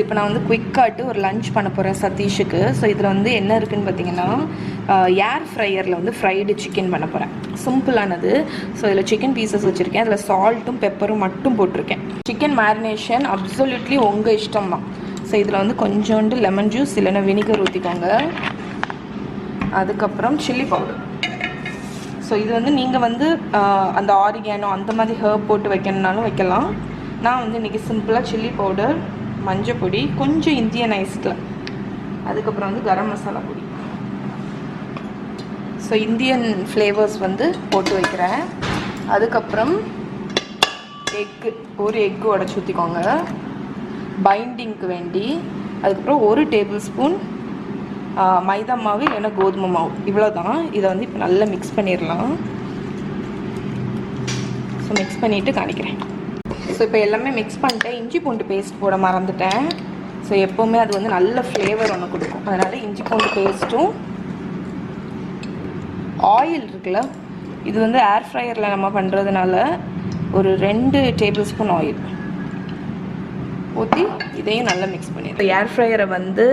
இப்போ நான் வந்து குயிக்காட்டு ஒரு லஞ்ச் பண்ண போகிறேன் சதீஷுக்கு. ஸோ இதில் வந்து என்ன இருக்குதுன்னு பார்த்தீங்கன்னா, ஏர் ஃப்ரையரில் வந்து ஃப்ரைடு சிக்கன் பண்ண போகிறேன். சிம்பிளானது. ஸோ இதில் சிக்கன் பீசஸ் வச்சுருக்கேன். அதில் சால்ட்டும் பெப்பரும் மட்டும் போட்டிருக்கேன். சிக்கன் மேரினேஷன் அப்சல்யூட்லி உங்கள் இஷ்டம் தான். ஸோ இதில் வந்து கொஞ்சோண்டு லெமன் ஜூஸ் இல்லைன்னா வினிகர் ஊற்றிக்கோங்க. அதுக்கப்புறம் சில்லி பவுடர். ஸோ இது வந்து நீங்கள் வந்து அந்த ஆரிகானோ அந்த மாதிரி ஹர்ப் போட்டு வைக்கணுன்னாலும் வைக்கலாம். நான் வந்து இன்றைக்கி சிம்பிளாக சில்லி பவுடர், மஞ்சள் பொடி, கொஞ்சம் இந்தியன் ஐஸில், அதுக்கப்புறம் வந்து கரம் மசாலா பொடி. ஸோ இந்தியன் ஃப்ளேவர்ஸ் வந்து போட்டு வைக்கிறேன். அதுக்கப்புறம் எக்கு, ஒரு எக்கு உடச்சி ஊற்றிக்கோங்க பைண்டிங்க்கு வேண்டி. அதுக்கப்புறம் 1 டேபிள் ஸ்பூன் மைதா மாவு இல்லைன்னா கோதுமை மாவு, இவ்வளோ தான். இதை வந்து இப்போ நல்லா மிக்ஸ் பண்ணிடலாம். ஸோ மிக்ஸ் பண்ணிவிட்டு காணிக்கிறேன். ஸோ இப்போ எல்லாமே மிக்ஸ் பண்ணிட்டேன். இஞ்சி பூண்டு பேஸ்ட் போட மறந்துட்டேன். ஸோ எப்போவுமே அது வந்து நல்ல ஃப்ளேவர் ஒன்று கொடுக்கும். அதனால் இஞ்சி பூண்டு பேஸ்ட்டும், ஆயில் இருக்குல்ல, இது வந்து ஏர் ஃப்ரையரில் நம்ம பண்ணுறதுனால ஒரு 2 டேபிள் ஸ்பூன் ஆயில் ஊற்றி இதையும் நல்லா மிக்ஸ் பண்ணிடுறேன். ஏர் ஃப்ரையரை வந்து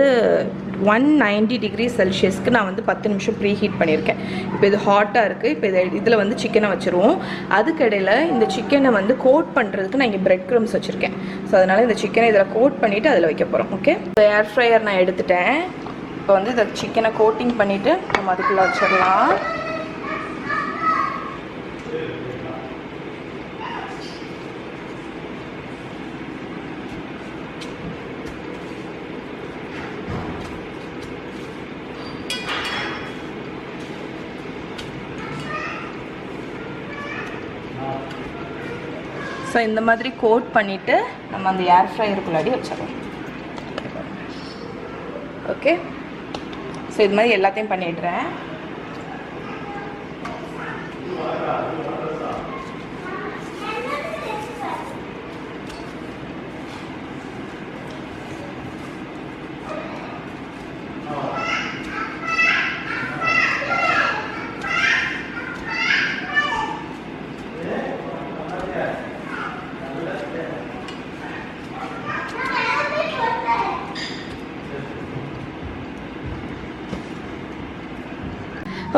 190 டிகிரி செல்சியஸ்க்கு நான் வந்து 10 நிமிஷம் ப்ரீ ஹீட் பண்ணியிருக்கேன். இப்போ இது ஹாட்டாக இருக்குது. இப்போ இதில் வந்து சிக்கனை வச்சுருவோம். அதுக்கடையில் இந்த சிக்கனை வந்து கோட் பண்ணுறதுக்கு நான் இங்கே பிரெட் க்ரம்ஸ் வச்சுருக்கேன். ஸோ அதனால் இந்த சிக்கனை இதில் கோட் பண்ணிவிட்டு அதில் வைக்க போகிறோம். ஓகே, இப்போ ஏர் ஃப்ரையர் நான் எடுத்துட்டேன். இப்போ வந்து இதை சிக்கனை கோட்டிங் பண்ணிவிட்டு நம்ம அதுக்குள்ளே வச்சிடலாம். ஸோ இந்த மாதிரி கோட் பண்ணிவிட்டு நம்ம அந்த ஏர் ஃப்ரையருக்குள்ளாடி வச்சிடலாம். ஓகே, ஸோ இது மாதிரி எல்லாத்தையும் பண்ணிடுறேன்.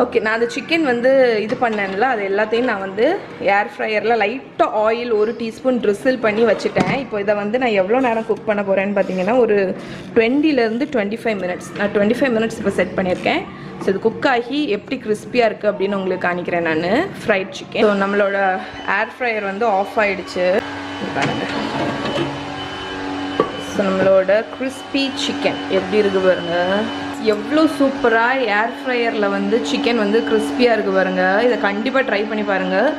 ஓகே, நான் அந்த சிக்கன் வந்து இது பண்ணேன்ல, அது எல்லாத்தையும் நான் வந்து ஏர் ஃப்ரையரில் லைட்டாக ஆயில் 1 டீஸ்பூன் ட்ரிசில் பண்ணி வச்சுட்டேன். இப்போ இதை வந்து நான் எவ்வளோ நேரம் குக் பண்ண போகிறேன்னு பார்த்தீங்கன்னா, ஒரு 20 to 25 மினிட்ஸ். நான் 25 மினிட்ஸ் இப்போ செட் பண்ணியிருக்கேன். ஸோ இது குக் ஆகி எப்படி கிறிஸ்பியாக இருக்குது அப்படின்னு உங்களுக்கு காணிக்கிறேன் நான். Fried chicken. ஸோ நம்மளோட ஏர் ஃப்ரையர் வந்து ஆஃப் ஆகிடுச்சு. பாருங்கள், ஸோ நம்மளோட கிறிஸ்பி சிக்கன் எப்படி இருக்குது பாருங்கள். எவ்வளோ சூப்பராக ஏர் ஃப்ரையரில் வந்து சிக்கன் வந்து கிறிஸ்பியாக இருக்குது பாருங்கள். இதை கண்டிப்பாக ட்ரை பண்ணி பாருங்கள்.